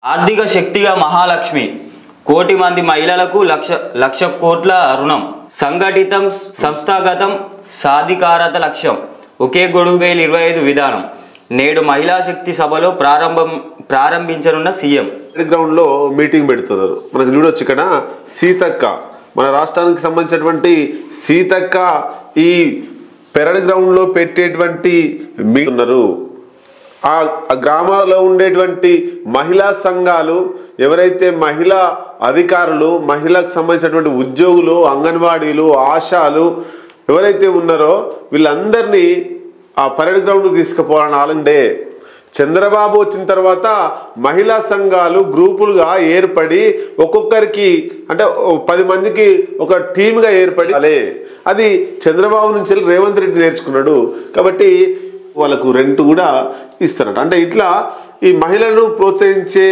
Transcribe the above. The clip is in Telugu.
ఆర్థిక శక్తిగా మహాలక్ష్మి కోటి మంది మహిళలకు లక్ష కోట్ల రుణం సంఘటితం సంస్థాగతం సాధికారత లక్ష్యం ఒకే గొడుగు 25 విధానం నేడు మహిళా శక్తి సభలో ప్రారంభించనున్న సీఎం గ్రౌండ్ లో మీటింగ్ పెడుతున్నారు. మనకు చూడొచ్చు ఇక్కడ సీతక్క మన రాష్ట్రానికి సంబంధించినటువంటి సీతక్క ఈ పెరడ్ గ్రౌండ్ లో పెట్టేటువంటి మీటున్నారు. ఆ గ్రామాలలో ఉండేటువంటి మహిళా సంఘాలు ఎవరైతే మహిళా అధికారులు మహిళలకు సంబంధించినటువంటి ఉద్యోగులు అంగన్వాడీలు ఆశాలు ఎవరైతే ఉన్నారో వీళ్ళందరినీ ఆ పరేడ్ గ్రౌండ్కి తీసుకుపోవాలని ఆలండే చంద్రబాబు వచ్చిన తర్వాత మహిళా సంఘాలు గ్రూపులుగా ఏర్పడి ఒక్కొక్కరికి అంటే 10 మందికి ఒక టీమ్గా ఏర్పడి అది చంద్రబాబు నుంచి రేవంత్ రెడ్డి నేర్చుకున్నాడు కాబట్టి వాళ్ళకు రెంట్ కూడా ఇస్తారట. అంటే ఇట్లా ఈ మహిళలను ప్రోత్సహించే